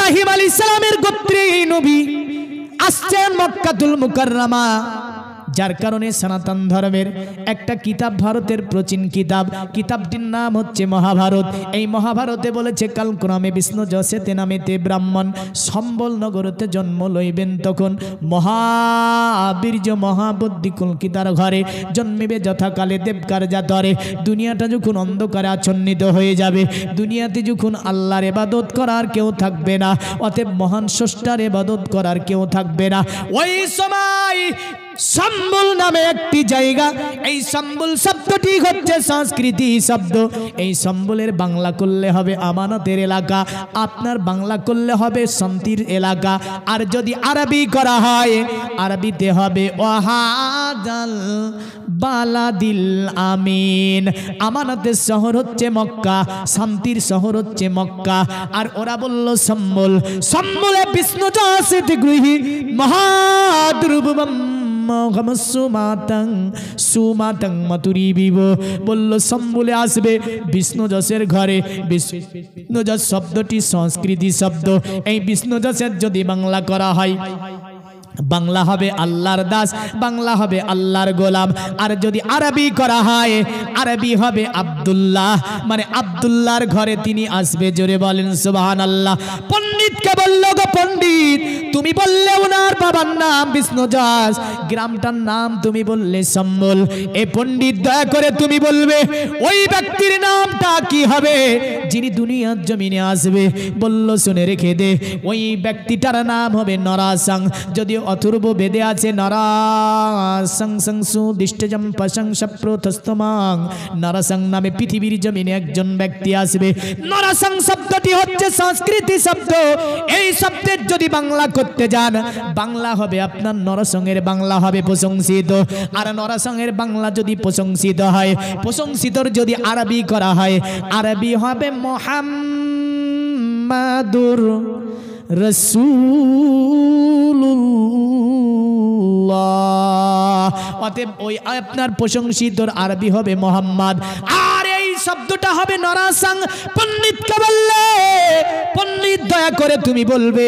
ইব্রাহিম আলাইহিস সালামের গোত্রে নবী আসছেন মক্কাতুল মুকাররমা, যার কারণে সনাতন ধর্মের একটা কিতাব, ভারতের প্রাচীন কিতাবটির নাম হচ্ছে মহাভারত। এই মহাভারতে বলেছে কালক্রমে বিষ্ণু যশেতে নামেতে ব্রাহ্মণ সম্বল নগরতে জন্ম লইবেন, তখন মহাবীর্য মহাবুদ্ধি কলকিতার ঘরে জন্মিবে যথাকালে দেবকার জাতরে। দুনিয়াটা যখন অন্ধকারে আচ্ছন্নিত হয়ে যাবে, দুনিয়াতে যখন আল্লাহর ইবাদত করার কেউ থাকবে না, অতএব মহান স্রষ্টার ইবাদত করার কেউ থাকবে না, ওই সময় সম্বল নামে একটি জায়গা, এই সম্বল শব্দটি হচ্ছে সংস্কৃতি শব্দ। এই সম্বলের বাংলা করলে হবে আমানতের এলাকা, আপনার বাংলা করলে হবে শান্তির এলাকা। আর যদি আরবি করা হয়, আরবিতে হবে ওয়াহাদাল বালাদিল আমিন। আমানতের শহর হচ্ছে মক্কা, শান্তির শহর হচ্ছে মক্কা। আর ওরা বলল সম্বল, সম্বলে বিষ্ণু যশেতে গৃহী মহাদ্রুবম সুমাতং মাতুরি বিব, বলল সম্বলে আসবে বিষ্ণু যশের ঘরে। বিষ্ণু যশ শব্দটি সংস্কৃতি শব্দ। এই বিষ্ণু যশের যদি বাংলা করা হয়, বাংলা হবে আল্লাহর দাস, বাংলা হবে আল্লাহর গোলাম। আর যদি আরবি করা হয়, আরবি হবে আব্দুল্লাহ, মানে আব্দুল্লাহর ঘরে তিনি আসবে। জোরে বলেন সুবহানাল্লাহ। পণ্ডিতকে বলল, গো পণ্ডিত, তুমি বললে ওনার বাবার নাম বিষ্ণু যশ, গ্রামটার নাম তুমি বললে সম্বল। এ পণ্ডিত দয়া করে তুমি বলবে ওই ব্যক্তির নামটা কি হবে যিনি দুনিয়ার জমিনে আসবে? বলল শুনে রেখে দে, ওই ব্যক্তিটার নাম হবে নরাসং। যদিও অথর্ব বেদে আছে নরাসং সংসু দিষ্টজম পশং সপ্রথস্তমাং, নরাসং নামে পৃথিবীর জমিনে একজন ব্যক্তি আসবে। নরাসং শব্দটি হচ্ছে সংস্কৃতি শব্দ। এই শব্দের যদি বাংলা করতে যান, বাংলা হবে আপনার নরসংয়ের বাংলা হবে প্রশংসিত। আর নরসংয়ের বাংলা যদি প্রশংসিত হয়, প্রশংসিতর যদি আরবি করা হয়, আরবি হবে মুহাম্মাদুর রাসূলুল্লাহ। অতএব ওই আপনার প্রশংসিতর আরবি হবে মোহাম্মদ। আর এই শব্দটা হবে নরাসং। পণ্ডিতকে বললে, পণ্ডিত দয়া করে তুমি বলবে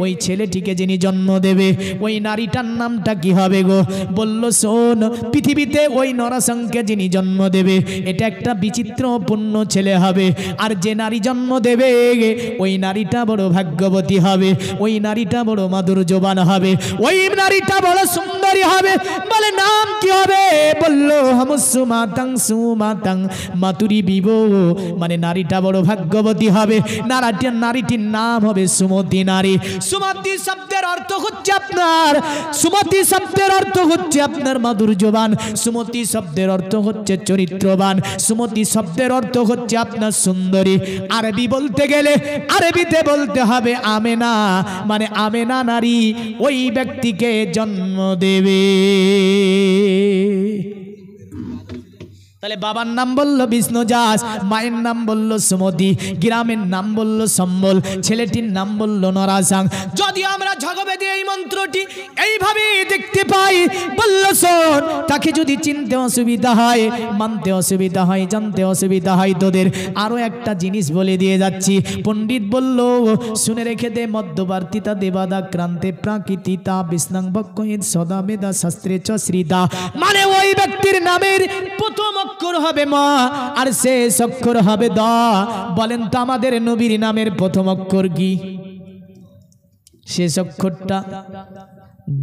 ওই ছেলেটিকে যিনি জন্ম দেবে, ওই নারীটার নামটা কি হবে গো? বলল শোন, পৃথিবীতে ওই নরাসংকে যিনি জন্ম দেবে, এটা একটা বিচিত্রপূর্ণ ছেলে হবে। আর যে নারী জন্ম দেবে, ওই নারীটা বড় ভাগ্যবতী হবে, ওই নারীটা বড় মাধুর্যবান হবে, ওই নারীটা বড় সুন্দরী হবে। বলে নাম কি হবে? বলল হামসুমাতাং সুমাতাং মাতুরি বিব, মানে নারীটা বড় ভাগ্যবতী হবে। নারীটির নাম হবে সুমতি নারী। সুমতি শব্দের অর্থ হচ্ছে আপনার, সুমতি শব্দের অর্থ হচ্ছে আপনার মাধুর্যবান, সুমতি শব্দের অর্থ হচ্ছে চরিত্রবান, সুমতি শব্দের অর্থ হচ্ছে আপনার সুন্দরী। আরবি বলতে গেলে আরবিতে বলতে হবে আমেনা, মানে আমেনা নারী ওই ব্যক্তিকে জন্ম দেবে। তাহলে বাবার নাম বললো বিষ্ণু যশ, মায়ের নাম বললো সুমতি, গ্রামের নাম বললো সম্বল, ছেলেটির নাম বললো নরাসং। যদি আমরা জগবেদে এই মন্ত্রটি এইভাবে দেখতে পাই, বললো শোন, তাকে যদি চিনতে অসুবিধা হয়, মানতে অসুবিধা হয়, জানতে অসুবিধা হয়, তোদের আরো একটা জিনিস বলে দিয়ে যাচ্ছি। পণ্ডিত বলল শুনে রেখে দে, মধ্যবর্তীতা দেবাদা ক্রান্তে প্রাকৃতিতা বিষ্ণাং বক্কয়েদ সদা মেদা শাস্ত্রে চ শ্রীদা, মানে ওই ব্যক্তির নামের প্রথম অক্ষর হবে মা আর শেষ অক্ষর হবে দ। বলেন তো আমাদের নবীর নামের প্রথম অক্ষর কি? শেষ অক্ষরটা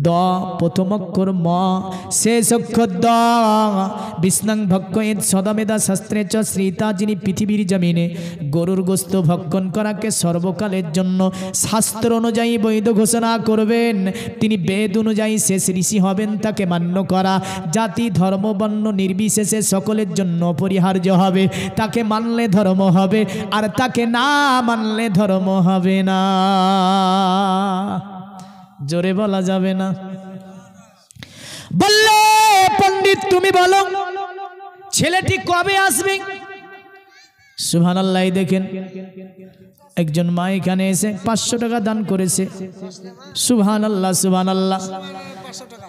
দ, প্রথম অক্ষর ম, শেষ অক্ষর দ। বিষ্ণাং ভক্ষয়েদ সদামেদা শাস্ত্রে চ শ্রীতা, যিনি পৃথিবীর জমিনে গরুর গোস্ত ভক্ষণ করাকে সর্বকালের জন্য শাস্ত্র অনুযায়ী বৈধ ঘোষণা করবেন, তিনি বেদ অনুযায়ী শেষ ঋষি হবেন। তাকে মান্য করা জাতি ধর্ম বর্ণ নির্বিশেষে সকলের জন্য অপরিহার্য হবে। তাকে মানলে ধর্ম হবে, আর তাকে না মানলে ধর্ম হবে না। জোরে বলা যাবে না। বললে পণ্ডিত তুমি বলো ছেলেটি কবে আসবে? সুবহানাল্লাহ। দেখেন একজন মা এখানে এসে 500 টাকা দান করেছে। সুবহানাল্লাহ, সুবহানাল্লাহ।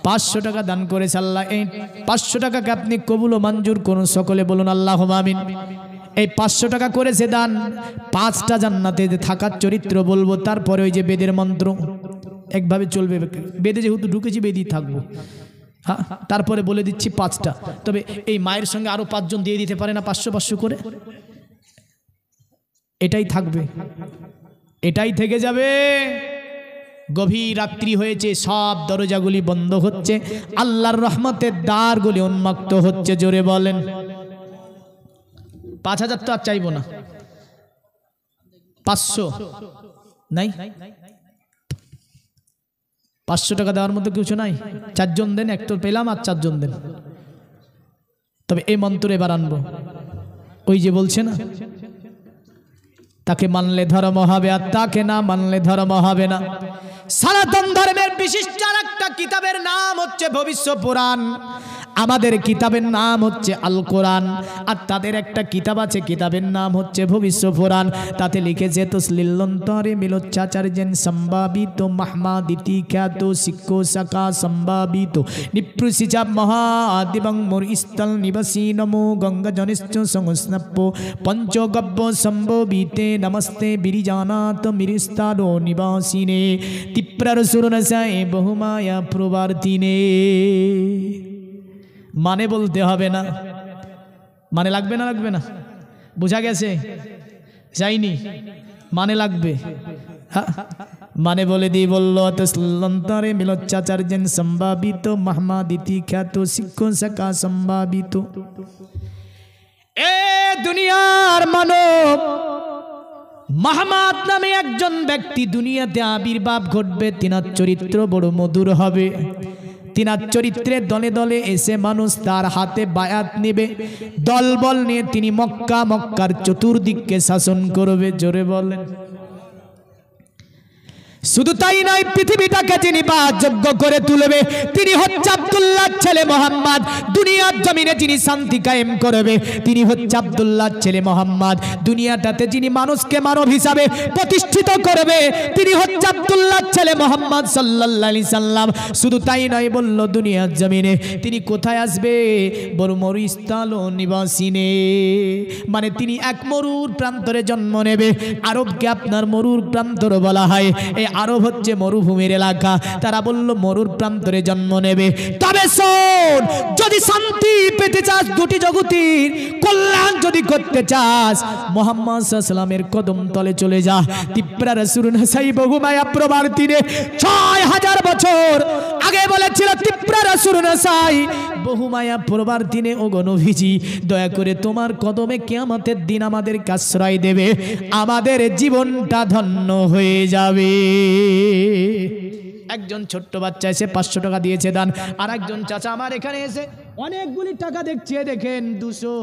500 টাকা দান করেছে। আল্লাহ এই 500 টাকাকে আপনি কবুল ও মঞ্জুর করুন। সকলে বলুন আল্লাহুম্মা আমিন। এই 500 টাকা করেছে দান, 5টা জান্নাতে থাকার চরিত্র বলবো, তারপরে ওই যে বেদের মন্ত্র একভাবে চলবে, বেদে যেহেতু ঢুকেছি বেদই থাকবো। হ্যাঁ, তারপরে বলে দিচ্ছি 5টা। তবে এই মায়ের সঙ্গে আরো 5 জন দিয়ে দিতে পারে না 500 করে, এটাই থাকবে, এটাই থেকে যাবে। গভীর রাত্রি হয়েছে, সব দরজাগুলি বন্ধ হচ্ছে, আল্লাহর রহমতের দ্বারগুলি উন্মুক্ত হচ্ছে। জোরে বলেন 5000 তো আর চাইবো না, 500 নাই, 500 টাকা দেওয়ার মতো কিছু নাই। 4 জন দেন, এক তো পেলাম, আর 4 জন দেন। তবে এই মন্ত্র এবার আনবো, ওই যে বলছে না, তাকে মানলে ধর্ম হবে আর তাকে না মানলে ধর্ম হবে না। সনাতন ধর্মের বিশিষ্ট একটা কিতাবের নাম হচ্ছে ভবিষ্য পুরাণ, আমাদের কিতাবের নাম হচ্ছে আল কোরআন, আর তাদের একটা কিতাব আছে, কিতাবের নাম হচ্ছে ভবিষ্য পুরাণ। তাতে লিখেছে তসলিলন্তরে মিলোচ্চাচার্যেন সম্ভাবিত মাহমাদিতি খ্যাত শিক্ষো শাখা সম্ভাবিত নিপ্রুষিজা মহাদিবং মোর স্থল নিবাসী নমো গঙ্গা জনিশ্চ সংস্নপ্য পঞ্চগব্য সম্ভবিতে নমস্তে বিরিজানাত মিরিস্তারো নিবাসিনে তিপ্রার সুরনসায় বহুমায়া প্রবার্তিনে। মানে বলতে হবে না, মানে লাগবে না, লাগবে না, বোঝা গেছে? যাইনি, মানে লাগবে। মানে বলে দিয়ে বললো তসলন্তরে মিলোচ্চাচার্যেন সম্ভাবিত মাহমাদিতি খ্যাত শিক্ষো শাখা সম্ভাবিত। এ দুনিয়ার মানব, মাহমাদ নামে একজন ব্যক্তি দুনিয়াতে আবির্ভাব ঘটবে, তিনার চরিত্র বড় মধুর হবে। তিনার চরিত্রে দলে দলে এসে মানুষ তার হাতে বায়াত নেবে, দলবল নিয়ে তিনি মক্কার চতুর্দিককে শাসন করবে। জোরে বলেন। শুধু তাই নয়, পৃথিবীটাকে যিনি যোগ্য করে তুলবে তিনি হচ্ছে আব্দুল্লাহর ছেলে মোহাম্মদ। দুনিয়ার জমিনে যিনি শান্তি কায়েম করবে তিনি হচ্ছে আব্দুল্লাহর ছেলে মোহাম্মদ। দুনিয়াটাতে যিনি মানুষকে মানব হিসাবে প্রতিষ্ঠিত করবে তিনি হচ্ছে আব্দুল্লাহর ছেলে মোহাম্মদ সাল্লাল্লাহু আলাইহি সাল্লাম। শুধু তাই নয়, বলল দুনিয়ার জমিনে তিনি কোথায় আসবে? বড় মরুস্থল নিবাসিনে, মানে তিনি এক মরুর প্রান্তরে জন্ম নেবে। আরবকে আপনার মরুর প্রান্তর বলা হয়, এই আরব হচ্ছে মরুভূমির এলাকা। তারা বলল মরুর প্রান্তরে জন্ম নেবে। তবে শোন, যদি শান্তি পেতে চাস, দুটি জগতের কল্যাণ যদি করতে চাস, মুহাম্মদ সাল্লাল্লাহু আলাইহি সাল্লামের কদম তলে চলে যা। তিপ্রা রাসূল নাসাই বহুমায়া প্রবার্তিনে 6000 বছর আগে বলেছিল তিপ্রা রাসূল নাসাই বহুমায়া প্রবার্তিনে, ও নবীজি দয়া করে তোমার কদমে কিয়ামতের দিন আমাদেরকে আশ্রয় দেবে, আমাদের জীবনটা ধন্য হয়ে যাবে। একজন ছোট্ট বাচ্চা এসে 500 টাকা দিয়েছে দান, আর একজন চাচা আমার এখানে এসে অনেকগুলি টাকা দেখছে, দেখেন 200,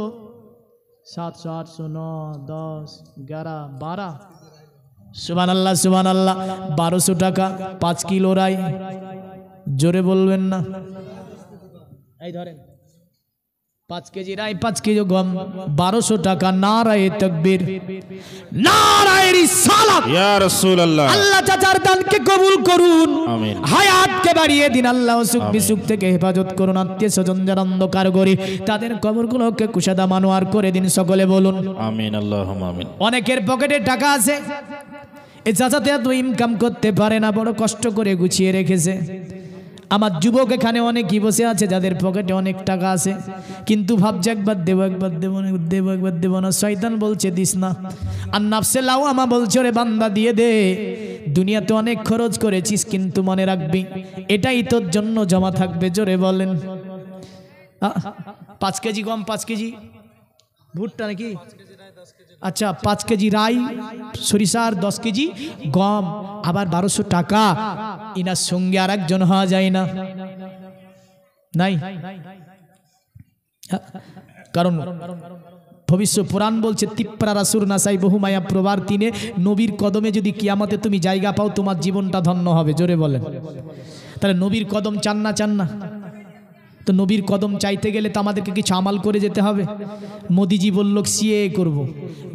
700, 800, 9, 10, 11, 12, সুবহানাল্লাহ সুবহানাল্লাহ, 1200 টাকা 5 কিলো রাই। জোরে বলবেন না? এই ধরেন 5 কেজি রাই, 5 কেজি গম, 1200 টাকা। নারায়ে তাকবীর, নারায়ে রিসালাত, ইয়া রাসূলুল্লাহ। আল্লাহ চাচার দানকে কবুল করুন, আমিন। হায়াতকে বাড়িয়ে দিন আল্লাহ, সুখ বিসুখ থেকে হেফাজত করুন। আত্মীয় স্বজন যারা অন্ধকার করে তাদের কবরগুলোকে কুশাদা মানোয়ার করে দিন, সকলে বলুন আমিন, আল্লাহুম্মা আমিন। অনেকের পকেটে টাকা আছে, এই চাচাতে এত ইনকাম করতে পারে না, বড় কষ্ট করে গুছিয়ে রেখেছে। আমার যুবক এখানে অনেকই বসে আছে যাদের পকেটে অনেক টাকা আছে, কিন্তু ভাবছে একবার দেবো, একবার দেবো না, দেবো একবার দেবো না। শয়তান বলছে দিস না, আর নাফসে লাওয়ামা বলছে রে বান্দা দিয়ে দে। দুনিয়াতে অনেক খরচ করেছিস, কিন্তু মনে রাখবি এটাই তোর জন্য জমা থাকবে। জোরে বলেন। 5 কেজি গম, 5 কেজি ভুট্টা নাকি? আচ্ছা, 5 কেজি রাই সরিষার, 10 কেজি গম, আবার 1200 টাকা। ইনার সঙ্গে আর একজন হওয়া যায় না, নাই? কারণ ভবিষ্য পুরাণ বলছে তিপ্রা রাসূল নাসাই বহুমায়া প্রবার্তিনে, নবীর কদমে যদি কিয়ামতে তুমি জায়গা পাও তোমার জীবনটা ধন্য হবে। জোরে বলেন। তাহলে নবীর কদম চান না? চান না? তো নবীর কদম চাইতে গেলে তো আমাদেরকে কিছু আমাল করে যেতে হবে। মোদিজি বলল সিএ করব।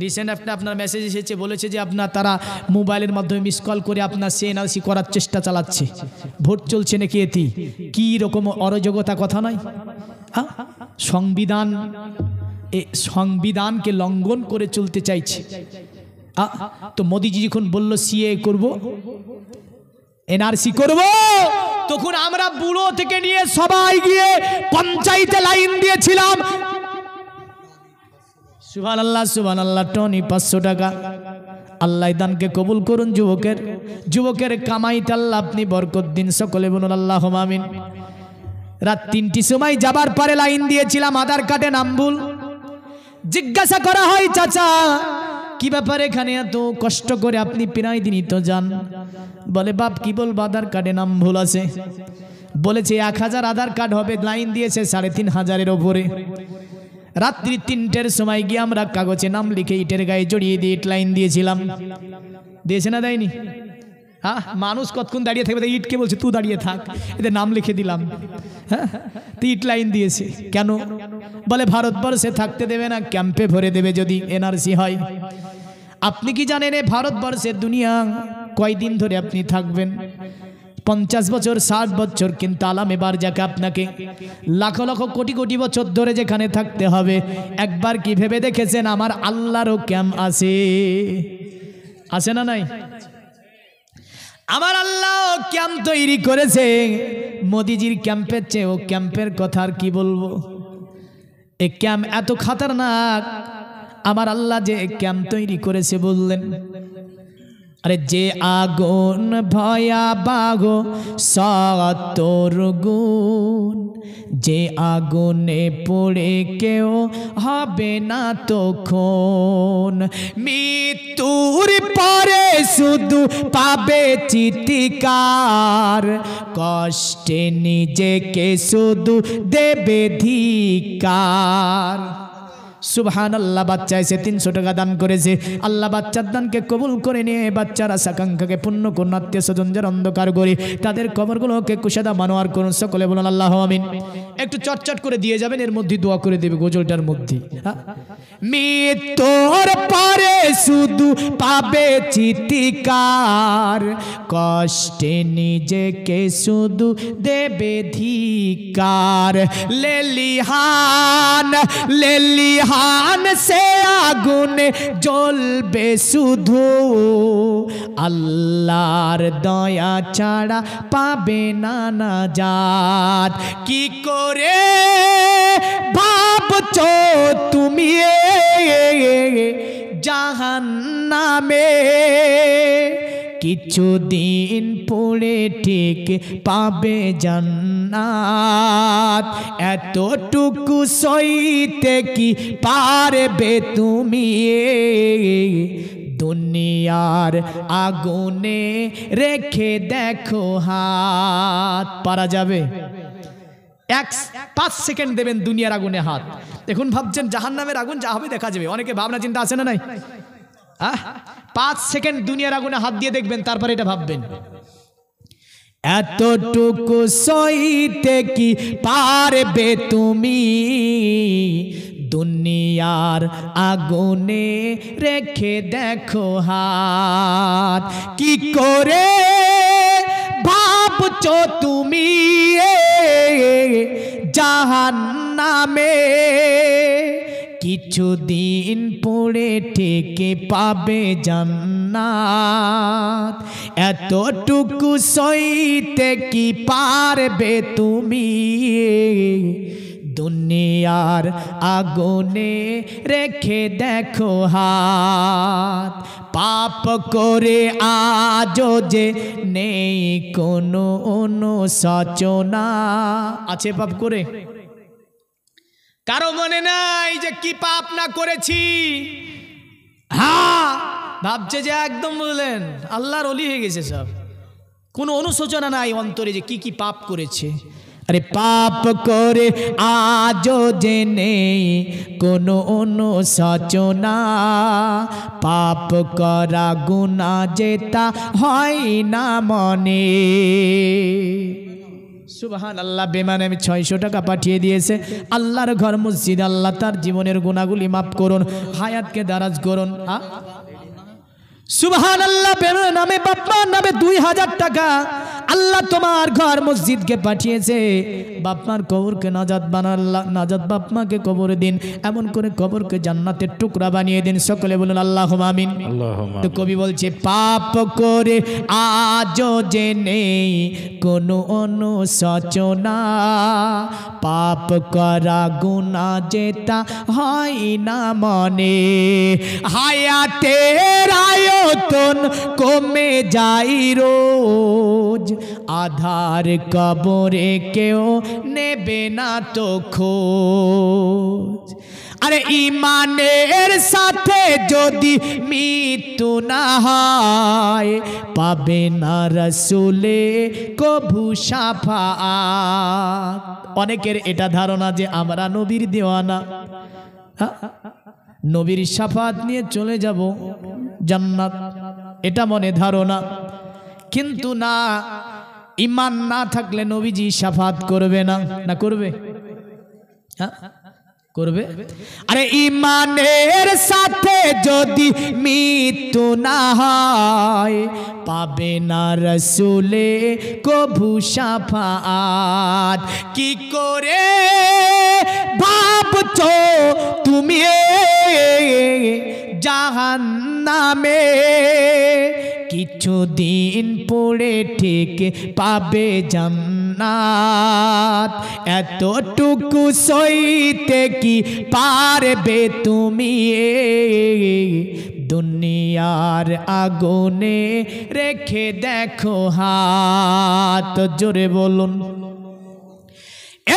রিসেন্ট আপনার মেসেজ এসেছে, বলেছে যে তারা মোবাইলের মাধ্যমে মিস কল করে আপনার সিএনআরসি করার চেষ্টা চালাচ্ছে। ভোট চলছে নাকি? এতে কি রকম অরাজকতা কথা নয়? সংবিধান এই সংবিধানকে লঙ্ঘন করে চলতে চাইছে। তো মোদিজি যখন বলল সিএ করব, এনআরসি করব, তখন আমরা বুড়ো থেকে নিয়ে সবাই গিয়ে পঞ্চায়েতে লাইন দিয়েছিলাম। সুবহানাল্লাহ সুবহানাল্লাহ। টনি 500 টাকা। আল্লাহ দানকে কবুল করুন। যুবকের কামাইতে আল্লাহ আপনি বরকত দিন। সকলে বলুন আল্লাহুম্মা আমিন। রাত 3টির সময় যাবার পরে লাইন দিয়েছিলাম, আধার কার্ডে নাম ভুল। জিজ্ঞাসা করা হয়, চাচা কি ব্যাপার, এখানে এত কষ্ট করে আপনি প্রায় দিনই তো যান? বলে বাপ কি বলবো, আধার কার্ডে নাম ভুল আছে। বলেছে 1000 আধার কার্ড হবে, লাইন দিয়েছে 3500-এর ওপরে। রাত্রি 3টের সময় গিয়ে আমরা কাগজে নাম লিখে ইটের গায়ে জড়িয়ে দিয়ে ইট লাইন দিয়েছিলাম। দিয়েছে না দেয়নি? হ্যাঁ, মানুষ কতক্ষণ দাঁড়িয়ে থাকবে, ইটকে বলছে তুই দাঁড়িয়ে থাক, এদের নাম লিখে দিলাম। হ্যাঁ, ইট লাইন দিয়েছে কেন? বলে ভারতবর্ষে থাকতে দেবে না, ক্যাম্পে ভরে দেবে যদি এনআরসি হয়। আপনি কি জানেন ভারতবর্ষের দুনিয়া কয়দিন ধরে আপনি থাকবেন? 50 বছর 60 বছর, কিন্তু আলামে বারজাকে আপনাকে লাখ লক্ষ কোটি কোটি বছর ধরে যেখানে থাকতে হবে। একবার কি ভেবে দেখেছেন আমার আল্লাহরও ক্যাম্প আছে না নাই? আমার আল্লাহ ক্যাম্প তৈরি করেছে। মোদিজির ক্যাম্পের চেয়ে ও ক্যাম্পের কথা আর কি বলবো। এই ক্যাম্প এত খতরনাক, আমার আল্লাহ যে ক্যাম্প তৈরি করেছে বললেন, আরে যে আগুন ভয়াবহ 70 গুণ, যে আগুনে পড়ে কেউ হবে না তখন, মৃত্যুর পরে শুধু পাবে চিৎকার, কষ্টে নিজেকে শুধু দেবে ধিক্কার। সুবহানাল্লাহ। বাচ্চা এসে 300 টাকা দান করেছে। আল্লাহ বাচ্চার দানকে কবুল করে নিয়ে বাচ্চার আশাকাঙ্ক্ষাকে পূর্ণ করুন। আত্মীয় স্বজন যারা অন্ধকার করে তাদের কবরগুলোকে কুশাদা মানোয়ার করুন। সকলে বলুন আল্লাহুম্মা আমিন। একটু চটচট করে দিয়ে যাবেন, এর মধ্যে দোয়া করে দেবে গজলটার মধ্যে। মৃত্যুর পরে শুধু পাবে চিৎকার, কষ্টে নিজেকে শুধু দেবে ধিক্কার, লেলিহান সে আগুনে জ্বলবে শুধু, আল্লাহর দয়া ছাড়া পাবে না নাজাত। কি করে ভাবছো তুমি জাহান্নামে, কিছুদিন পড়ে ঠিক পাবে জান্নাত, এতটুকু সইতে কি পারবে তুমি, দুনিয়ার আগুনে রেখে দেখো হাত। পারা যাবে? 5 সেকেন্ড দেবেন দুনিয়ার আগুনে হাত। দেখুন ভাবছেন জাহান্নামের আগুন যা হবে দেখা যাবে। অনেকে ভাবনা চিন্তা আছে না নাই? 5 সেকেন্ড দুনিয়ার আগুনে হাত দিয়ে দেখবেন, তারপরে এটা ভাববেন। এতটুকু সইতে কি পারবে তুমি, দুনিয়ার আগুনে রেখে দেখো হাত। কি করে ভাবছো তুমি জাহান্নামে, কিছুদিন পড়ে ঠেকে পাবে জান্নাত, এতটুকু সইতে কি পারবে তুমি, দুনিয়ার আগুনে রেখে দেখো হাত। পাপ করে আজও যে নেই কোনো অনুশোচনা। আছে পাপ করে? কারো মনে নাই যে কি পাপ না করেছি? হ্যাঁ, ভাবছে যে একদম বললেন আল্লাহর ওলি হয়ে গেছে সব, কোনো অনুশোচনা নাই অন্তরে যে কি কি পাপ করেছে। আরে পাপ করে আজও যে নেই কোনো অনুশোচনা, পাপ করা গুনাহ যেটা হয় না মনে। সুবহানাল্লাহ। বেমানে আমি 600 টাকা পাঠিয়ে দিয়েছে। আল্লাহর ঘর মসজিদ, আল্লাহ তার জীবনের গুনাহগুলি মাফ করুন, হায়াতকে দারাজ করুন। সুবহানাল্লাহ। বেমানে নামে বাপ্পার নামে 2000 টাকা আল্লাহ তোমার ঘর মসজিদকে পাঠিয়েছে, বাপমার কবরকে নাজাত বানাল্লাহ, নাজাত বাপমাকে কবরে দিন, এমন করে কবরকে জান্নাতের টুকরা বানিয়ে দিন। সকলে বলুন আল্লাহুম্মা আমিন। তো কবি বলছে পাপ করে আজও যে নেই কোনো অনুশোচনা, পাপ করা গুনাহ যেটা হয় না মনে, হায়াতের আয়তন কমে যায় রোজ, আধার কবরে কেউ নেবে না তো খোঁজ। আরে ইমানের সাথে যদি মৃত্যু না হয়, পাবে না রাসূলে কভু শাফাআত। অনেকের এটা ধারণা যে আমরা নবীর দেওয়ানা, নবীর শাফাত নিয়ে চলে যাব জান্নাত, এটা মনে ধারণা। কিন্তু না, ঈমান না থাকলে নবীজি শাফাত করবে না। না করবে? করবে। আরে ঈমানের সাথে যদি মৃত্যু না হয়, পাবে না রাসূলে কভু শাফাআত। কি করে ভাবছো তুমি জাহান্নামে, কিছুদিন পড়ে ঠিক পাবে জান্নাত, এতটুকু সইতে কি পারবে তুমি দুনিয়ার আগুনে রেখে দেখো হাত। জোরে বলুন।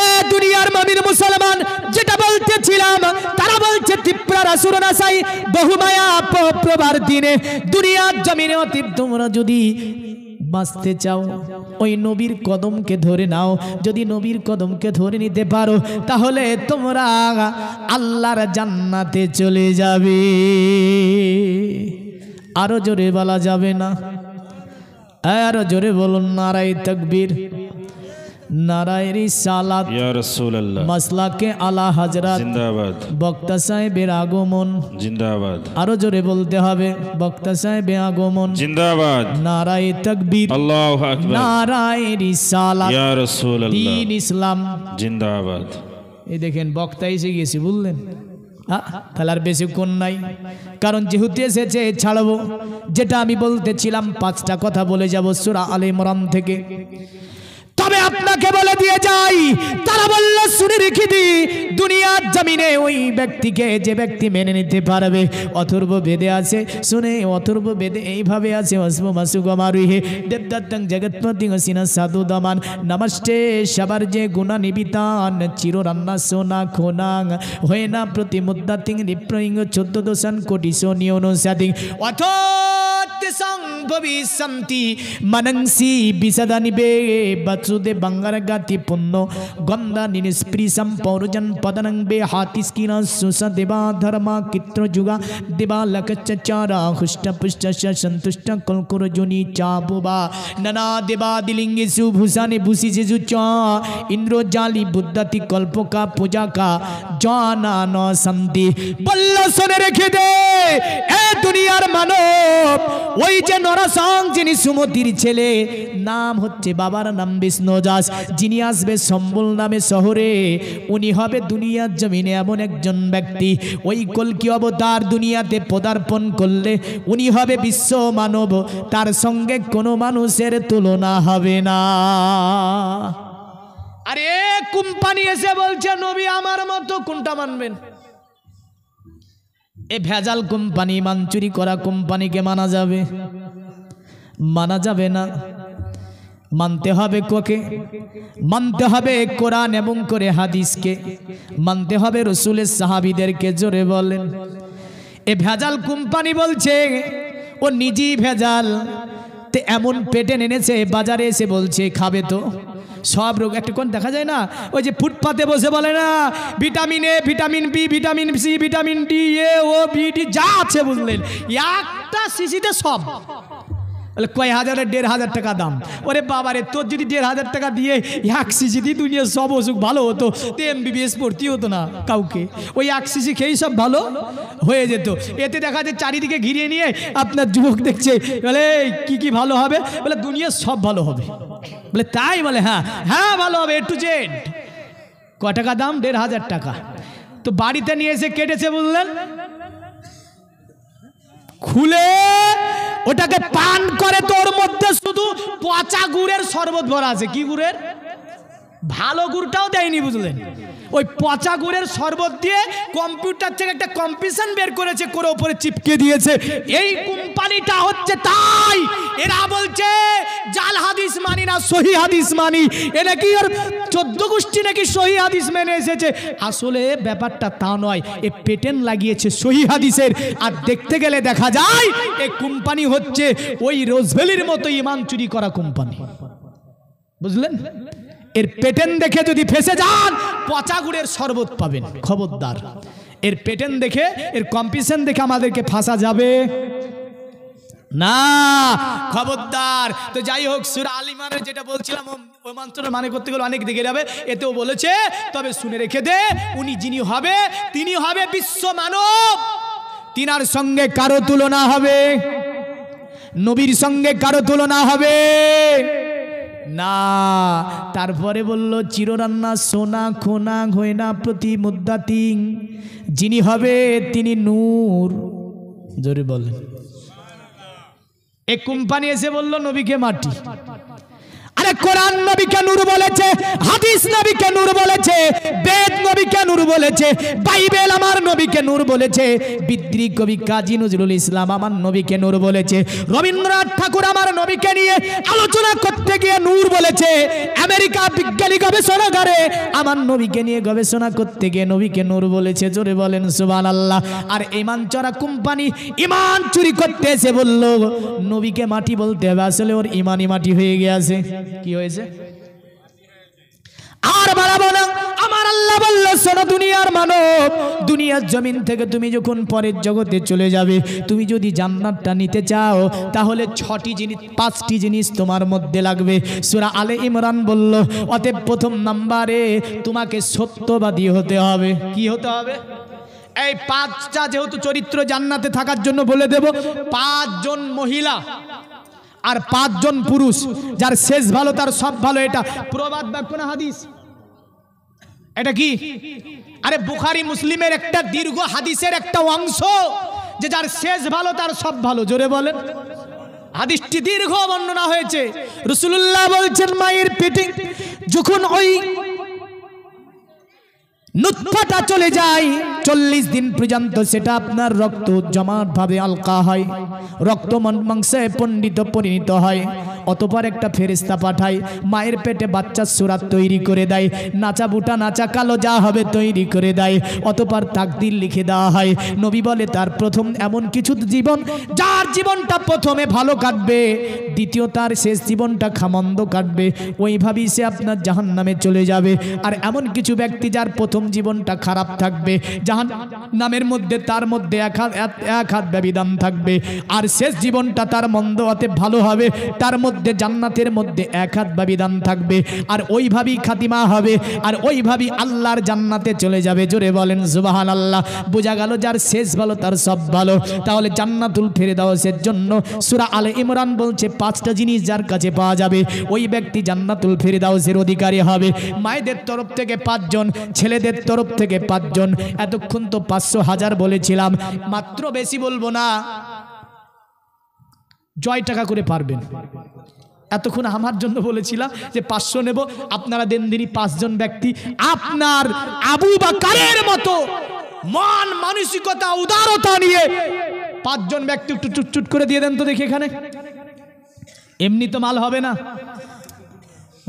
এ দুনিয়ার মুমিন মুসলমান, যেটা বলতেছিলাম, তারা বলছে তিপ্রা রাসূল নাসাই বহুমায়া প্রবার দিনে দুনিয়ার জমিনে অতীত, তোমরা যদি বাঁচতে চাও ওই নবীর কদমকে ধরে নাও। যদি নবীর কদমকে ধরে নিতে পারো, তাহলে তোমরা আল্লাহর জান্নাতে চলে যাবে। আরো জোরে বলা যাবে না? আরো জোরে বলুন নারায়ে তাকবীর, নারায়ে রিসালাত, ইয়া রাসূলুল্লাহ, মাসলাকে আলা হযরত জিন্দাবাদ, বক্তা সাহেবের আগমন জিন্দাবাদ। আরো জোরে বলতে হবে, বক্তা সাহেবের আগমন জিন্দাবাদ, নারায়ে তাকবীর, আল্লাহু আকবার, নারায়ে রিসালাত, ইয়া রাসূলুল্লাহ, দ্বীন ইসলাম জিন্দাবাদ। এই দেখেন বক্তা এসে গেছে, বললেন তাহলে আর বেশিক্ষণ নাই, কারণ যেহেতু এসেছে ছাড়বো। যেটা আমি বলতেছিলাম, 5টা কথা বলে যাব সূরা আলে ইমরান থেকে। তবে আপনাকে বলে দিয়ে যাই, তারা বলল শুনে রেখে দি, দুনিয়ার জমিনে ওই ব্যক্তিকে, যে ব্যক্তি মেনে নিতে পারবে। অথর্ব বেদে আছে, শুনে অথর্ব বেদে এইভাবে আছে, অস্ম মাসু গমারুহে দেবদত্তং জগৎপতি হসিনা সাধু দমান নমস্তে সবার যে গুণা নিবিতান চির রান্না সোনা খোনাং হয়ে না প্রতি মুদ্রা তিং নিপ্রয়িং 14 দোষান কোটি সোনি অনুসাদিং অথ ভবিষ্যন্তি মনংসি বিসদানিবে বৎসুদে বঙ্গার গাতি পুণ্য গন্ধা নিষ্পৃশম পৌরজন পদনং বে হাতিস্কিনা সুস দেবা ধর্মা কিত্র যুগা দেবা লকচারা হুষ্ট পুষ্ট সন্তুষ্ট কলকুর জুনি চাবুবা ননা দেবা দিলিঙ্গে সুভূষানে ভূষি যেজু চ ইন্দ্র জালি বুদ্ধতি কল্পকা পূজা কা জানা ন সন্তি। বল্ল শুনে রেখে দে এ দুনিয়ার মানব, ওই যে নরসং যিনি সুমতির ছেলে, নাম হচ্ছে বাবার নাম বিষ্ণুদাস, যিনি আসবে সম্বল নামে শহরে, উনি হবে দুনিয়ার জমিনে এমন একজন ব্যক্তি, ওই কলকি অবতার দুনিয়াতে পদার্পণ করলে উনি হবে বিশ্ব মানব, তার সঙ্গে কোনো মানুষের তুলনা হবে না। আরে কোম্পানি এসে বলছে নবী আমার মতো, কোনটা মানবেন? এ ভেজাল কোম্পানি, মানচুরি করা কোম্পানিকে মানা যাবে? মানা যাবে না। মানতে হবে কোকে? মানতে হবে কোরআন এবং করে হাদিসকে, মানতে হবে রসুলের সাহাবীদেরকে। জোরে বলেন। এ ভেজাল কোম্পানি বলছে ও নিজেই ভেজাল, তে এমন পেটে এনেছে বাজারে এসে বলছে খাবে তো সব রোগ। একটা কোন দেখা যায় না, ওই যে ফুটপাতে বসে বলে না vitamin A, vitamin B, vitamin C, vitamin D, A ও বি ডি যা আছে, বুঝলেন, একটা শিশিতে সব। বলে কয় হাজারের 1,500 টাকা দাম। ওরে বাবারে, তোর যদি 1,500 টাকা দিয়ে এক শিশি দিয়ে দুনিয়ার সব অসুখ ভালো হতো, তো MBBS পড়তে হতো না কাউকে, ওই এক শিশি খেয়েই সব ভালো হয়ে যেত। এতে দেখা যায় চারিদিকে ঘিরিয়ে নিয়ে আপনার যুবক দেখছে, বলে কি কি ভালো হবে, বলে দুনিয়ার সব ভালো হবে। বলে তাই? বলে হ্যাঁ। হ্যাঁ ভালো হবে, A to Z। ক টাকা দাম? ১,৫০০ টাকা। তো বাড়িতে নিয়ে এসে কেটেছে, বুঝলেন, খুলে ওটাকে পান করে, তোর মধ্যে শুধু পচা গুড়ের শরবত ভরা আছে। কি গুড়ের? ভালো গুড়টাও দেয়নি, বুঝলেন। ওই পচা গুড়ের শরবত দিয়ে কম্পিউটার থেকে একটা কম্পিটিশন বের করেছে, করে উপরে চিপকে দিয়েছে। এই কোম্পানিটা হচ্ছে তাই। এরা বলছে জাল হাদিস মানি না, সহি হাদিস মানি। এ নাকি ওর 14 গোষ্ঠী নাকি সহি হাদিস মেনে এসেছে। আসলে ব্যাপারটা তা নয়, এ পেটেন্ট লাগিয়েছে সহি হাদিসের। আর দেখতে গেলে দেখা যায় এই কোম্পানি হচ্ছে ওই রোজভ্যালির মতো ইমান চুরি করা কোম্পানি, বুঝলেন। এর পেটেন্ট দেখে যদি ফেসে যান, পচা গুড়ের শরবত পাবেন, খবরদার। এর পেটেন্ট দেখে, এর কম্পিটিশন দেখে আমাদেরকে ফাঁসা যাবে না, খবরদার। তো যাই হোক, সূরা আল ইমরানের যেটা বলছিলাম, ওই মন্ত্রটা মানে করতে গেলে অনেক দিকে যাবে। এতেও বলেছে, তবে শুনে রেখে দে, উনি যিনি হবে তিনি হবে বিশ্ব মানব। তিনার সঙ্গে কারো তুলনা হবে, নবীর সঙ্গে কারো তুলনা হবে না। তারপরে বলল, চিররান্না সোনা খোনা ঘয়না প্রতি মুদ্দাতিং, যিনি হবে তিনি নূর। জোরে বলেন। এক কোম্পানি এসে বলল নবীকে মাটি। আরে কোরআন নবীকে নূর বলেছে, হাদিস নবীকে নূর বলেছে, বেদ নবীকে নূর বলেছে, বাইবেল আমার নবীকে নূর বলেছে, বিদ্রোহী কবি কাজী নজরুল ইসলাম আমার নবীকে নূর বলেছে, রবীন্দ্রনাথ ঠাকুর আমার নবীকে নিয়ে আলোচনা করতে গিয়ে নূর বলেছে, আমেরিকা বিজ্ঞানী গবেষণাগারে আমার নবীকে নিয়ে গবেষণা করতে গিয়ে নবীকে নূর বলেছে। জোরে বলেন সুবহানাল্লাহ। আর ইমান চোরা কোম্পানি ইমান চুরি করতে এসে বলল নবীকে মাটি বলতে হবে, আসলে ওর ইমানই মাটি হয়ে গিয়েছে। কি হয়েছে? আর বাড়াবো না। আমার আল্লাহ বলল, শোনো দুনিয়ার মানব, দুনিয়ার জমিন থেকে তুমি যখন পরের জগতে চলে যাবে, তুমি যদি জান্নাতটা নিতে চাও, তাহলে 6টি জিনিস, 5টি জিনিস তোমার মধ্যে লাগবে। সূরা আলে ইমরান বলল, অতএব প্রথম নাম্বারে তোমাকে সত্যবাদী হতে হবে। কি হতে হবে? এই 5টা যেহেতু চরিত্র জান্নাতে থাকার জন্য বলে দেব, 5 জন মহিলা আর 5 জন পুরুষ, যার শেষ ভালো তার সব ভালো। এটা প্রবাদ বাক্য না হাদিস? এটা কি? আরে বুখারী মুসলিমের একটা দীর্ঘ হাদিসের একটা অংশ, যে যার শেষ ভালো তার সব ভালো। জোরে বলেন। হাদিসটি দীর্ঘ বর্ণনা হয়েছে। রাসূলুল্লাহ বলছেন, মায়ের পেটে যখন ওই নুতফাটা চলে যায়, 40 দিন পর্যন্ত সেটা আপনার রক্ত জমাট ভাবে আলকা হয়, রক্ত মাংসে পরিণত হয়। অতঃপর একটা ফেরেশতা পাঠায়, মায়ের পেটে বাচ্চার সুরাত তৈরি করে দেয়, নাচা বুটা নাচা কালো যা হবে তৈরি করে দেয়। অতঃপর তাকদীর লিখে দেওয়া হয়। নবী বলে, তার প্রথম এমন কিছু জীবন, যার জীবনটা প্রথমে ভালো কাটবে, দ্বিতীয় তার শেষ জীবনটা খামন্দ কাটবে, ওইভাবেই সে আপনার জাহান্নামে চলে যাবে। আর এমন কিছু ব্যক্তি যার প্রথম জীবনটা খারাপ থাকবে, জাহান্নামের মধ্যে তার মধ্যে এক হাত ব্যবধান থাকবে, আর শেষ জীবনটা তার মন্দ হতে ভালো হবে, তার মধ্যে জান্নাতের মধ্যে এক হাত ব্যবধান থাকবে। আর ওইভাবেই খাতিমা হবে, আর ওইভাবেই আল্লাহর জান্নাতে চলে যাবে। জোরে বলেন সুবহানাল্লাহ। বোঝা গেল যার শেষ ভালো তার সব ভালো। তাহলে জান্নাতুল ফেরদাউসের জন্য সূরা আলে ইমরান বলছে 5টা জিনিস যার কাছে পাওয়া যাবে, ওই ব্যক্তি জান্নাতুল ফেরদাউসের অধিকারী হবে। মায়েদের তরফ থেকে 5 জন, ছেলেদের তরফ থেকে 5 জন। এতক্ষণ তো 500 হাজার বলেছিলাম, মাত্র বেশি বলবো না, জয় টাকা করে পারবেন। এতক্ষণ আমার জন্য বলেছিলাম যে 500 নেব, আপনারা দেন দিনই 5 জন ব্যক্তি। আপনার আবু বকরের মতো মন মানসিকতা উদারতা নিয়ে 5 জন ব্যক্তি একটু চুটচুট করে দিয়ে দেন তো দেখি। এখানে এমনি তো মাল হবে না,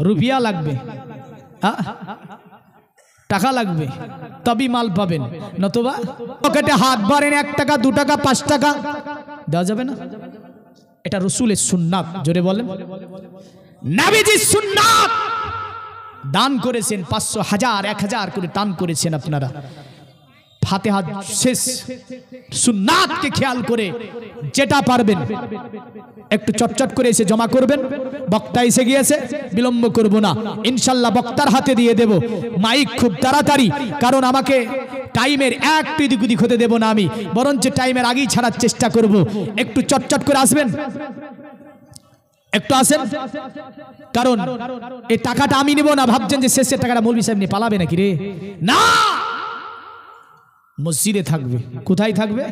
রুপিয়া লাগবে, টাকা লাগবে, তবেই মাল পাবেন। নতুবা পকেটে হাত ভরেন 1 টাকা 2 টাকা 5 টাকা দেওয়া যাবে না। এটা রাসূলের সুন্নাত। জোরে বলেন। নবীজির সুন্নাত। দান করেছেন 500 হাজার 1000 করে দান করেছেন আপনারা। ফাতিহা শেষ সুন্নাতকে খেয়াল করে যেটা পারবেন একটু চটচট করে এসে জমা করবেন। বক্তা এসে গিয়েছে, বিলম্ব করব না, ইনশাল্লাহ বক্তার হাতে দিয়ে দেব মাইক খুব তাড়াতাড়ি, কারণ আমাকে টাইমের একটু এদিক ওদিক হতে দেব না, আমি বরঞ্চ টাইমের আগেই ছাড়ার চেষ্টা করব। একটু চটচট করে আসবেন। একটু আসেন, কারণ এই টাকাটা আমি নিব না। ভাবছেন যে শেষের টাকাটা মৌলভী সাহেব নিয়ে পালাবে নাকি রে? না, মসজিদে থাকবে। কোথায় থাকবে?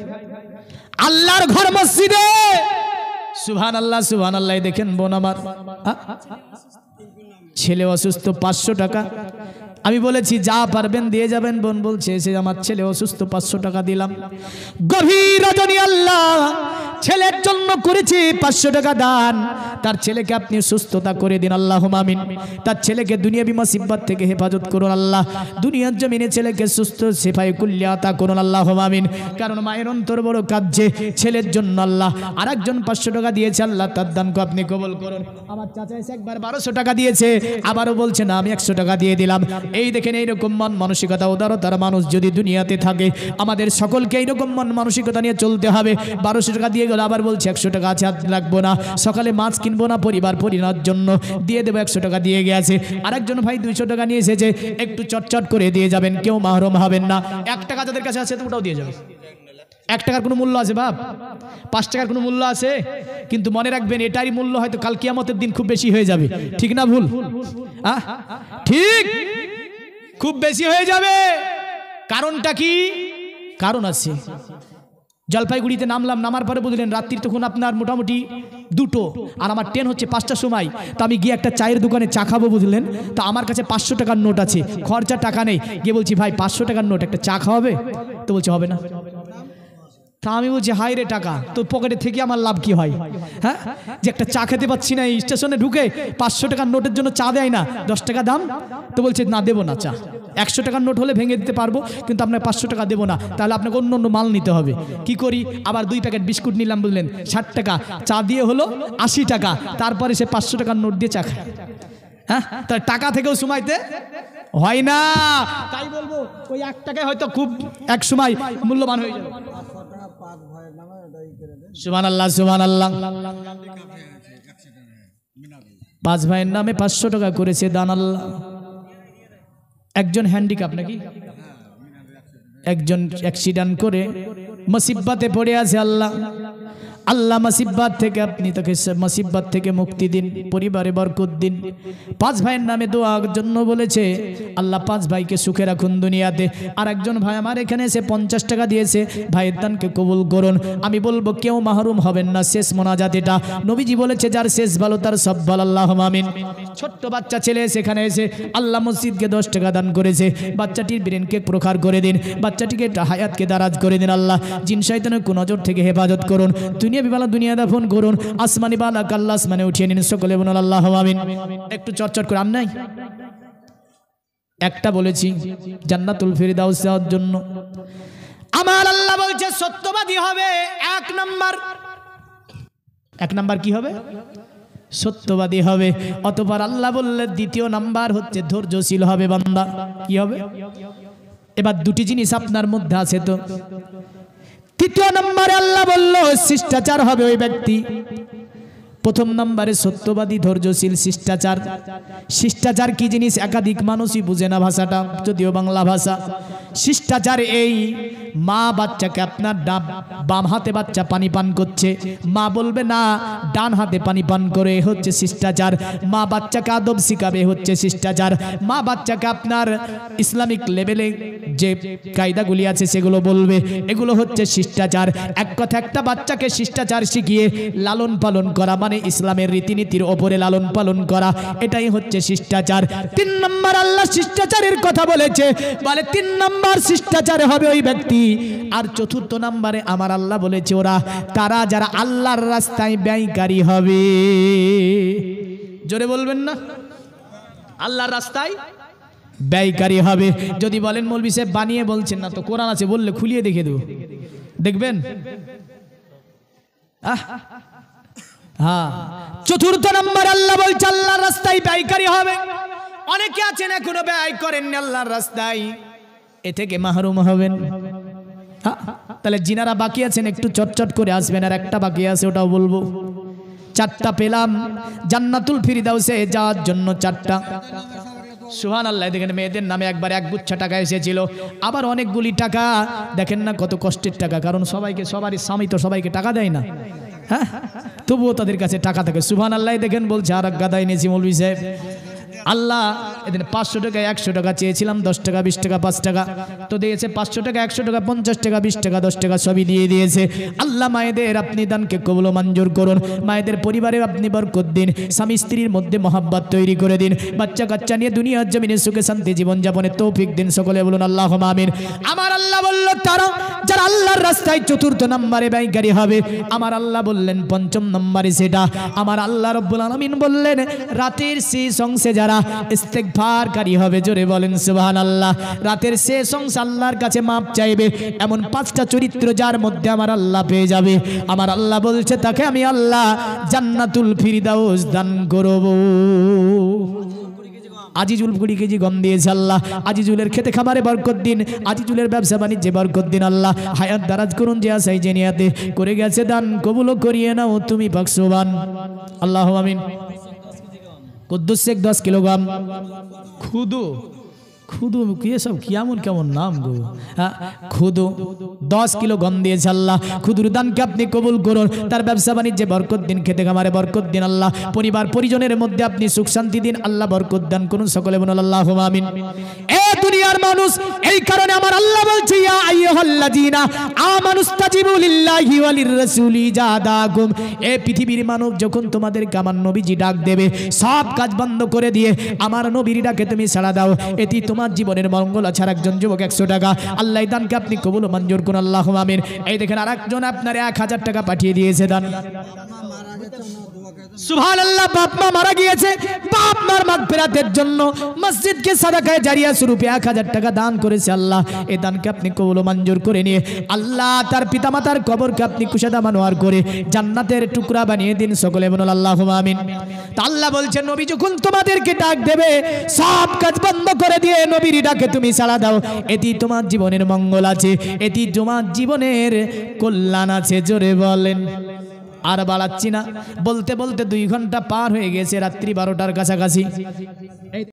আল্লাহর ঘর মসজিদে। সুবহানাল্লাহ, সুবহানাল্লাহ। দেখেন বোন আমার, ছেলে অসুস্থ, 500 টাকা আমি বলেছি যা পারবেন দিয়ে যাবেন। বোন বলছে সে আমার ছেলে অসুস্থ, 500 টাকা দিলাম। গভীর রজনী আল্লাহ ছেলের জন্য করেছি 500 টাকা দান। তার ছেলেকে আপনি সুস্থতা করে দিন, আল্লাহুম্মা আমিন। তার ছেলেকে দুনিয়াবি মুসিবত থেকে হেফাজত করুন আল্লাহ। দুনিয়ার জমিনে ছেলেকে সুস্থ সেফায়ে কুল্লিয়া আতা করুন, আল্লাহুম্মা আমিন। কারণ মায়ের অন্তর বড় কাঁদছে ছেলের জন্য। আল্লাহ আরেকজন 500 টাকা দিয়েছে, আল্লাহ তার দানকে আপনি কবুল করুন। আমার চাচা এসে একবার 1200 টাকা দিয়েছে, আবারও বলছে না আমি 100 টাকা দিয়ে দিলাম। এই দেখেন এইরকম মন মানসিকতা, উদারতার মানুষ যদি দুনিয়াতে থাকে, আমাদের সকলকে এইরকম মন মানসিকতা নিয়ে চলতে হবে। 1200 টাকা দিয়ে গেল, আবার বলছে 100 টাকা আছে, হাত রাখবো না। সকালে মাছ কিনবো না পরিবার পরিণার জন্য, দিয়ে দেবো, 100 টাকা দিয়ে গেছে। আরেকজন ভাই 200 টাকা নিয়ে এসেছে, একটু চটচট করে দিয়ে যাবেন, কেউ মাহরুম হবেন না। 1 টাকা যাদের কাছে আছে ওটাও দিয়ে যাবে। 1 টাকার কোনো মূল্য আছে বাপ? 5 টাকার কোনো মূল্য আছে? কিন্তু মনে রাখবেন এটারই মূল্য হয়তো কাল কিয়ামতের দিন খুব বেশি হয়ে যাবে। ঠিক না ভুল? ঠিক, খুব বেশি হয়ে যাবে। কারণটা কি? কারণ আছে। জলপাইগুড়িতে নামলাম, নামার পরে বুঝলেন রাত্রির তখন আপনার মোটামুটি 2টো, আর আমার ট্রেন হচ্ছে 5টার সময়। তো আমি গিয়ে একটা চায়ের দোকানে চা খাবো বুঝলেন। তো আমার কাছে 500 টাকার নোট আছে, খরচা টাকা নেই। গিয়ে বলছি ভাই 500 টাকার নোট, একটা চা খাওয়াবে? তো বলছে হবে না। তা আমি বলছি হাই রে টাকা, তো পকেটে থেকে আমার লাভ কি হয়? হ্যাঁ, যে একটা চা খেতে পাচ্ছি না, এই স্টেশনে ঢুকে 500 টাকার নোটের জন্য চা দেয় না, 10 টাকা দাম। তো বলছে না দেবো না চা, 100 টাকার নোট হলে ভেঙে দিতে পারবো, কিন্তু আপনার 500 টাকা দেবো না, তাহলে আপনাকে অন্য অন্য মাল নিতে হবে। কি করি? আবার 2 প্যাকেট বিস্কুট নিলাম বুঝলেন, 60 টাকা, চা দিয়ে হলো 80 টাকা। তারপরে সে 500 টাকার নোট দিয়ে চা খায়। হ্যাঁ, তার টাকা থেকেও সময়তে হয় না। তাই বলবো ওই 1 টাকায় হয়তো খুব এক সময় মূল্যবান হয়ে যাবে। সুবহানাল্লাহ, সুবহানাল্লাহ। 5 ভাইয়ের নামে 500 টাকা করেছে দান আল্লাহ। একজন হ্যান্ডিক্যাপ নাকি, একজন অ্যাক্সিডেন্ট করে মুসিবতে পড়ে আছে। আল্লাহ আল্লাহ মুসিবত থেকে আপনি তাকে মুসিবত থেকে মুক্তি দিন, পরিবারে বরকত দিন। 5 ভাইয়ের নামে দোয়ার জন্য বলেছে, আল্লাহ 5 ভাইকে সুখে রাখুন দুনিয়াতে। আর একজন ভাই আমার এখানে এসে 50 টাকা দিয়েছে, ভাইয়ের দানকে কবুল করুন। আমি বলবো কেউ মাহরুম হবেন না। শেষ মোনাজাত এটা, নবীজি বলেছে যার শেষ ভালো তার সব ভালো, আল্লাহুম্মা আমিন। ছোট্ট বাচ্চা ছেলে সেখানে এসে আল্লাহ মসজিদকে 10 টাকা দান করেছে। বাচ্চাটির ব্রেনকে প্রখার করে দিন, বাচ্চাটিকে হায়াতকে দারাজ করে দিন। আল্লাহ জিন শয়তানের কুনজর থেকে হেফাজত করুন। দুনিয়া বিবালা দুনিয়া দাফন করুন, আসমানি বালা কাল্লা আসমানে উঠিয়ে নিন। সকলে বলুন আল্লাহুম্মা আমিন। একটু চটচট করে নাই একটা বলেছি জান্নাতুল ফিরদাউস যাওয়ার জন্য। আমার আল্লাহ বলছে সত্যবাদী হবে 1 নাম্বার কি হবে? সত্যবাদী হবে। অতঃপর আল্লাহ বললেন 2য় নাম্বার হচ্ছে ধৈর্যশীল হবে বান্দা। কি হবে? এবার 2টি জিনিস আপনার মধ্যে আছে তো। 3য় নম্বরে আল্লাহ বলল শিষ্টাচার হবে ওই ব্যক্তি। 1ম নম্বরে সত্যবাদী, ধৈর্যশীল, শিষ্টাচার। শিষ্টাচার কি জিনিস একাধিক মানুষই বুঝে না ভাষাটা, যদিও বাংলা ভাষা। শিষ্টাচার এই মা বাচ্চাকে আপনার বাম হাতে বাচ্চা পানি পান করছে, মা বলবে না ডান হাতে পানি পান করে, হচ্ছে শিষ্টাচার। মা বাচ্চাকে আদব শিখাবে, হচ্ছে শিষ্টাচার। মা বাচ্চাকে আপনার ইসলামিক লেভেলে যে কায়দাগুলি আছে সেগুলো বলবে, এগুলো হচ্ছে শিষ্টাচার। এক কথা একটা বাচ্চাকে শিষ্টাচার শিখিয়ে লালন পালন করা মানে ইসলামের রীতিনীতির ওপরে লালন পালন করা, এটাই হচ্ছে শিষ্টাচার। 3 নম্বর আল্লাহ শিষ্টাচারের কথা বলেছে, বলে 3 নম্বর শিষ্টাচার হবে ওই ব্যক্তি। আর 4র্থ নম্বরে আমার আল্লাহ বলেছে তারা যারা আল্লাহর রাস্তায় ব্যয়কারী হবে। জোরে বলবেন না? আল্লাহর রাস্তায় ব্যয়কারী হবে। যদি বলেন মৌলভী সাহেব বানিয়ে বলছেন না, তো কোরআন আছে, বললে খুলিয়ে দেখে দেব, দেখবেন। হ্যাঁ, 4র্থ নম্বর আল্লাহ বলছে আল্লাহর রাস্তায় ব্যয়কারী হবে। অনেকে আছেন এখনো ব্যয় করেন আল্লাহর রাস্তায়, এ থেকে মাহরুম হবেন। তাহলে যিনারা বাকি আছেন একটু চটচট করে আসবেন। আর একটা বাকি আছে, ওটাও বলবো। 4টা পেলাম জান্নাতুল ফিরদাউসে যাওয়ার জন্য, 4টা। সুবহানাল্লাহ। দেখেন মেয়েদের নামে একবার 1 গুচ্ছা টাকা এসেছিল, আবার অনেকগুলি টাকা। দেখেন না কত কষ্টের টাকা, কারণ সবাইকে, সবারই স্বামী তো সবাইকে টাকা দেয় না। হ্যাঁ, তবুও তাদের কাছে টাকা থাকে। সুবহানাল্লাহ। দেখেন বলছে আর এক গাদা এনেছি মৌলভী সাহেব, আল্লাহ এদিন 500 টাকা 100 টাকা চেয়েছিলাম, 10 টাকা 20 টাকা 5 টাকা তো দিয়েছে, 500 টাকা 100 টাকা 50 টাকা 20 টাকা 10 টাকা সবই দিয়ে দিয়েছে। আল্লাহ মায়েদের আপনি দানকে কবুল ও মঞ্জুর করুন, মায়েদের পরিবারে আপনি বরকত দিন, স্বামী স্ত্রীর মধ্যে মহাব্বত তৈরি করে দিন, বাচ্চা কাচ্চা নিয়ে দুনিয়ার জমিনে সুখে শান্তি জীবন যাপনের তৌফিক দিন, সকলে বলুন আল্লাহুম্মা আমিন। আমার আল্লাহ বলল তারা যারা আল্লাহর রাস্তায় 4র্থ নম্বরে ব্যয়কারী হবে, আমার আল্লাহ বললেন 5ম নম্বরে সেটা আমার আল্লাহ রাব্বুল আলামিন বললেন রাতের শেষ অংশে যারা ইস্তেগফারকারী হবে, জোরে বলেন সুবহানাল্লাহ। রাতের শেষ অংশে আল্লাহর কাছে মাপ চাইবে, এমন 5টা চরিত্র যার মধ্যে আমার আল্লাহ পেয়ে যাবে, আমার আল্লাহ বলছে তাকে আমি আল্লাহ জান্নাতুল ফিরদাউস দান করব। আজিজুল 20 কেজি গম দিয়েছে আল্লাহ, আজিজুলের খেতে খাবারে বরকত দিন, আজিজুলের ব্যবসা বাণিজ্যে বরকত দিন আল্লাহ, হায়াত দারাজ করুন, যে আশাই যে নিয়াতে করে গেছে দান কবুল করিয়ে নাও তুমি পাক সুবহান আল্লাহু আমিন। কুদ্দুস শেখ 10 কিলোগ্রাম, খুদু খুদু কি সব কেমন কেমন নাম গো, হ্যাঁ খুদু 10 কিলো গম দিয়েছে আল্লাহ, খুদুর দানকে আপনি কবুল করুন, তার ব্যবসা বাণিজ্যে বরকত দিন, খেতে খামারে বরকত দিন আল্লাহ, পরিবার পরিজনের মধ্যে আপনি সুখ শান্তি দিন আল্লাহ, বরকত দান করুন, সকলে বলুন আল্লাহুম্মা আমিন। এ দুনিয়ার মানুষ, এই কারণে আমার আল্লাহ বলছে ইয়া আইয়ুহাল্লাযীনা আমানুস্তাজিবু লিল্লাহি ওয়া লিররাসূলি জাদাকুম, এ পৃথিবীর মানব যখন তোমাদেরকে আমার নবীজি ডাক দেবে, সব কাজ বন্ধ করে দিয়ে আমার নবীর ডাকে তুমি সাড়া দাও, এটি তোমার জীবনের মঙ্গল আছে। একজন যুবক 100 টাকা আল্লাহ দানকে আপনি কবুল ও মঞ্জুর করুন আল্লাহুম্মা আমিন। এই দেখেন আরেকজন আপনার 1000 টাকা পাঠিয়ে দিয়েছে দান, সুবহানাল্লাহ। বাপ মা মারা গিয়েছে, বাপ মার মাগফিরাতের জন্য মসজিদকে সাদাকায়ে জারিয়া স্বরূপে 1000 টাকা দান করেছে আল্লাহ, এই দানকে আপনি কবুল ও মঞ্জুর করে নিয়ে আল্লাহ তার পিতামাতার কবরকে আপনি কুশাদা মানোয়ার করে জান্নাতের টুকরা বানিয়ে দিন, সকলে বলুন আল্লাহুম্মা আমিন। তা আল্লাহ বলছেন নবী যখন তোমাদেরকে ডাক দেবে, সব কাজ বন্ধ করে দিয়ে নবীর ডাকে তুমি সাড়া দাও, এটি তোমার জীবনের মঙ্গল আছে, এটি তোমার জীবনের কল্যাণ আছে, জোরে বলেন। আর বাড়াচ্ছি না, বলতে বলতে 2 ঘন্টা পার হয়ে গেছে, রাত্রি 12টার কাছাকাছি।